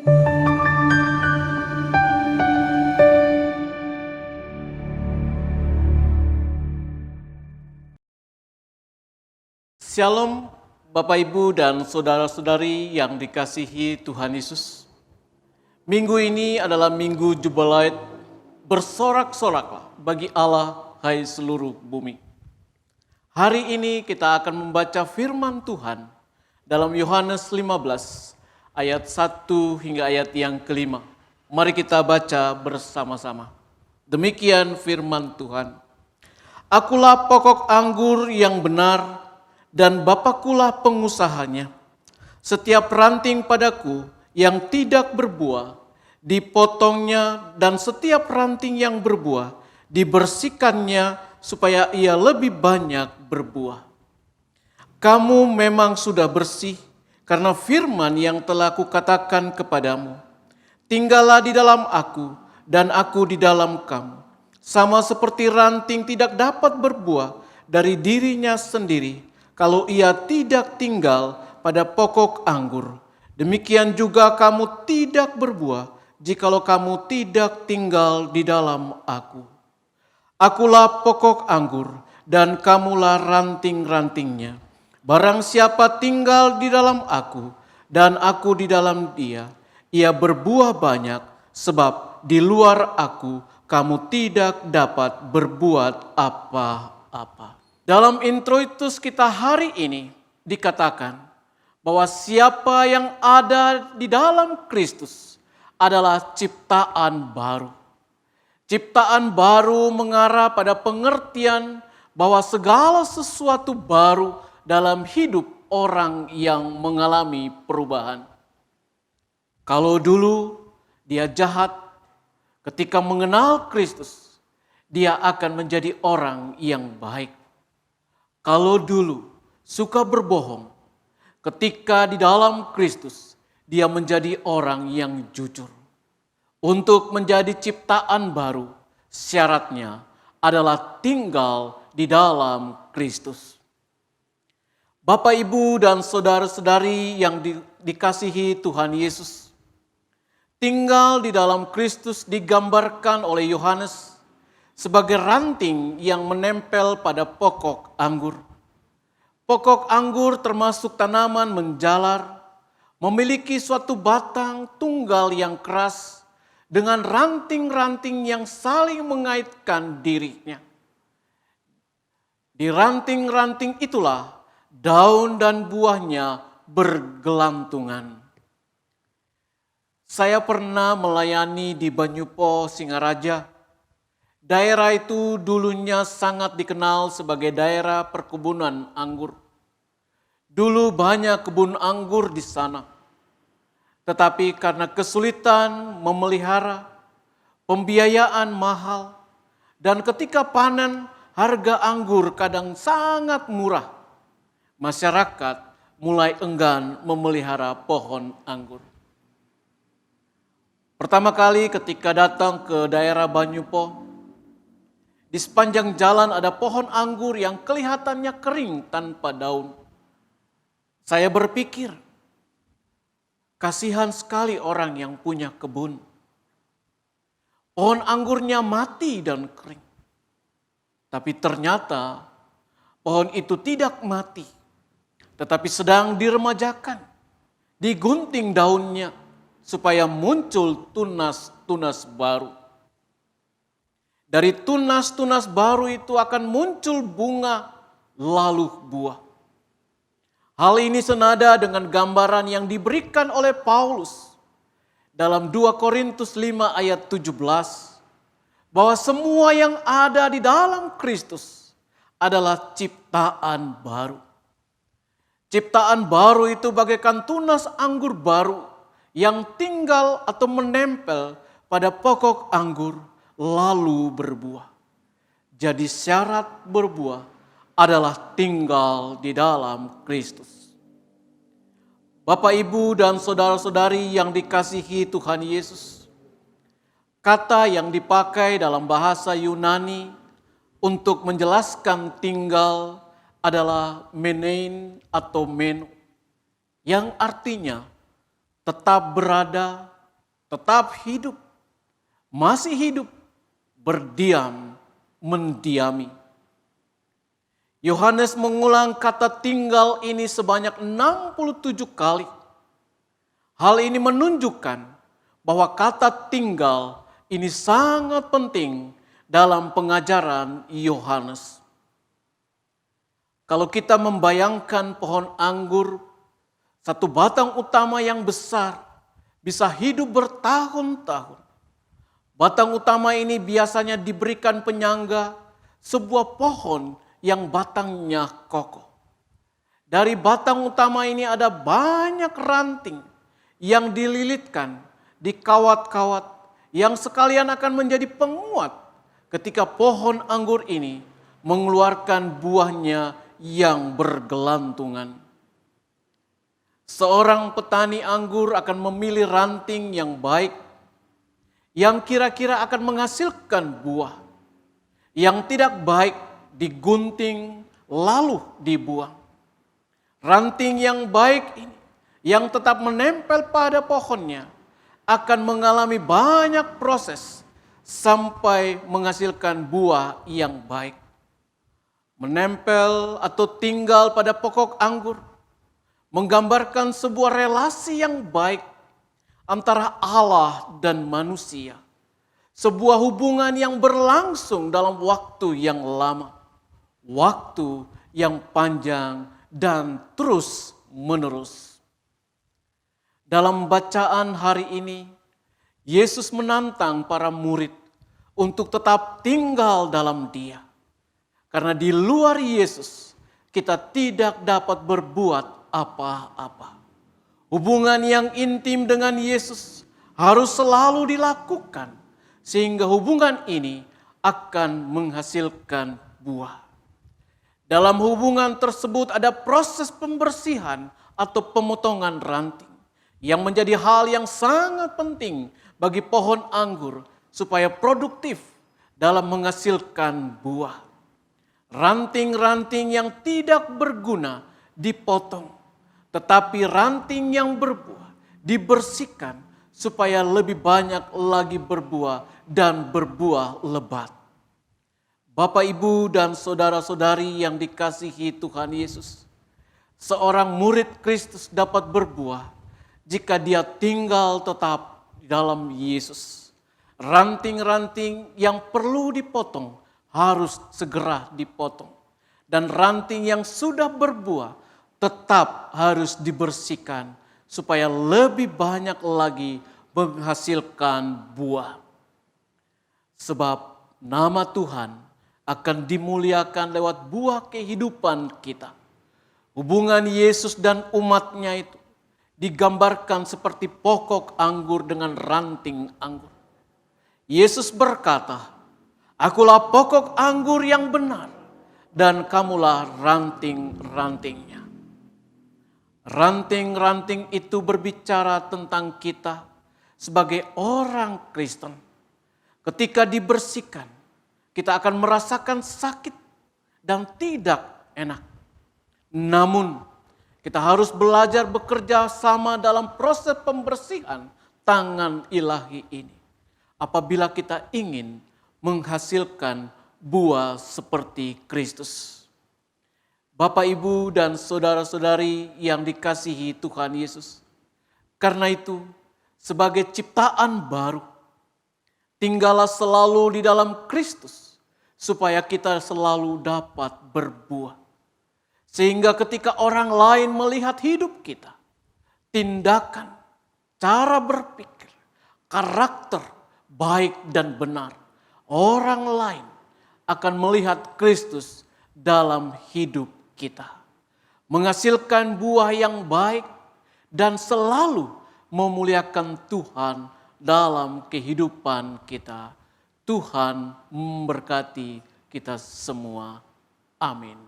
Shalom Bapak Ibu dan saudara-saudari yang dikasihi Tuhan Yesus. Minggu ini adalah minggu Jubileit, bersorak-soraklah bagi Allah hai seluruh bumi. Hari ini kita akan membaca firman Tuhan dalam Yohanes 15 ayat 1 hingga ayat yang kelima. Mari kita baca bersama-sama. Demikian firman Tuhan. Akulah pokok anggur yang benar, dan Bapakulah pengusahanya. Setiap ranting padaku yang tidak berbuah, dipotongnya, dan setiap ranting yang berbuah, dibersihkannya supaya ia lebih banyak berbuah. Kamu memang sudah bersih karena firman yang telah kukatakan kepadamu. Tinggallah di dalam aku, dan aku di dalam kamu. Sama seperti ranting tidak dapat berbuah dari dirinya sendiri, kalau ia tidak tinggal pada pokok anggur. Demikian juga kamu tidak berbuah jikalau kamu tidak tinggal di dalam aku. Akulah pokok anggur dan kamulah ranting-rantingnya. Barang siapa tinggal di dalam aku dan aku di dalam dia, ia berbuah banyak, sebab di luar aku kamu tidak dapat berbuat apa-apa. Dalam introitus kita hari ini dikatakan bahwa siapa yang ada di dalam Kristus adalah ciptaan baru. Ciptaan baru mengarah pada pengertian bahwa segala sesuatu baru dalam hidup orang yang mengalami perubahan. Kalau dulu dia jahat, ketika mengenal Kristus, dia akan menjadi orang yang baik. Kalau dulu suka berbohong, ketika di dalam Kristus dia menjadi orang yang jujur. Untuk menjadi ciptaan baru, syaratnya adalah tinggal di dalam Kristus. Bapak, Ibu, dan saudara-saudari yang dikasihi Tuhan Yesus, tinggal di dalam Kristus digambarkan oleh Yohanes sebagai ranting yang menempel pada pokok anggur. Pokok anggur termasuk tanaman menjalar, memiliki suatu batang tunggal yang keras dengan ranting-ranting yang saling mengaitkan dirinya. Di ranting-ranting itulah daun dan buahnya bergelantungan. Saya pernah melayani di Banyupo, Singaraja. Daerah itu dulunya sangat dikenal sebagai daerah perkebunan anggur. Dulu banyak kebun anggur di sana. Tetapi karena kesulitan memelihara, pembiayaan mahal, dan ketika panen harga anggur kadang sangat murah, masyarakat mulai enggan memelihara pohon anggur. Pertama kali ketika datang ke daerah Banyupo, di sepanjang jalan ada pohon anggur yang kelihatannya kering tanpa daun. Saya berpikir, kasihan sekali orang yang punya kebun. Pohon anggurnya mati dan kering. Tapi ternyata pohon itu tidak mati, tetapi sedang diremajakan, digunting daunnya supaya muncul tunas-tunas baru. Dari tunas-tunas baru itu akan muncul bunga, lalu buah. Hal ini senada dengan gambaran yang diberikan oleh Paulus dalam 2 Korintus 5 ayat 17. Bahwa semua yang ada di dalam Kristus adalah ciptaan baru. Ciptaan baru itu bagaikan tunas anggur baru yang tinggal atau menempel pada pokok anggur lalu berbuah. Jadi syarat berbuah adalah tinggal di dalam Kristus. Bapak, Ibu, dan saudara-saudari yang dikasihi Tuhan Yesus, kata yang dipakai dalam bahasa Yunani untuk menjelaskan tinggal adalah menein atau meno, yang artinya tetap berada, tetap hidup, masih hidup, berdiam, mendiami. Yohanes mengulang kata tinggal ini sebanyak 67 kali. Hal ini menunjukkan bahwa kata tinggal ini sangat penting dalam pengajaran Yohanes. Kalau kita membayangkan pohon anggur, satu batang utama yang besar bisa hidup bertahun-tahun. Batang utama ini biasanya diberikan penyangga sebuah pohon yang batangnya kokoh. Dari batang utama ini ada banyak ranting yang dililitkan di kawat-kawat yang sekalian akan menjadi penguat ketika pohon anggur ini mengeluarkan buahnya yang bergelantungan. Seorang petani anggur akan memilih ranting yang baik, yang kira-kira akan menghasilkan buah. Yang tidak baik digunting lalu dibuang. Ranting yang baik ini, yang tetap menempel pada pohonnya, akan mengalami banyak proses sampai menghasilkan buah yang baik. Menempel atau tinggal pada pokok anggur menggambarkan sebuah relasi yang baik antara Allah dan manusia. Sebuah hubungan yang berlangsung dalam waktu yang lama, waktu yang panjang dan terus menerus. Dalam bacaan hari ini, Yesus menantang para murid untuk tetap tinggal dalam Dia. Karena di luar Yesus, kita tidak dapat berbuat apa-apa. Hubungan yang intim dengan Yesus harus selalu dilakukan, sehingga hubungan ini akan menghasilkan buah. Dalam hubungan tersebut ada proses pembersihan atau pemotongan ranting, yang menjadi hal yang sangat penting bagi pohon anggur supaya produktif dalam menghasilkan buah. Ranting-ranting yang tidak berguna dipotong, tetapi ranting yang berbuah dibersihkan supaya lebih banyak lagi berbuah dan berbuah lebat. Bapak, Ibu, dan saudara-saudari yang dikasihi Tuhan Yesus, seorang murid Kristus dapat berbuah jika dia tinggal tetap di dalam Yesus. Ranting-ranting yang perlu dipotong harus segera dipotong. Dan ranting yang sudah berbuah tetap harus dibersihkan supaya lebih banyak lagi menghasilkan buah. Sebab nama Tuhan akan dimuliakan lewat buah kehidupan kita. Hubungan Yesus dan umatnya itu digambarkan seperti pokok anggur dengan ranting anggur. Yesus berkata, "Akulah pokok anggur yang benar, dan kamulah ranting-rantingnya." Ranting-ranting itu berbicara tentang kita sebagai orang Kristen. Ketika dibersihkan, kita akan merasakan sakit dan tidak enak. Namun, kita harus belajar bekerja sama dalam proses pembersihan tangan ilahi ini. Apabila kita ingin menghasilkan buah seperti Kristus. Bapak, Ibu, dan saudara-saudari yang dikasihi Tuhan Yesus. Karena itu, sebagai ciptaan baru, tinggallah selalu di dalam Kristus, supaya kita selalu dapat berbuah. Sehingga ketika orang lain melihat hidup kita, tindakan, cara berpikir, karakter baik dan benar, orang lain akan melihat Kristus dalam hidup kita. Menghasilkan buah yang baik dan selalu memuliakan Tuhan dalam kehidupan kita. Tuhan memberkati kita semua. Amin.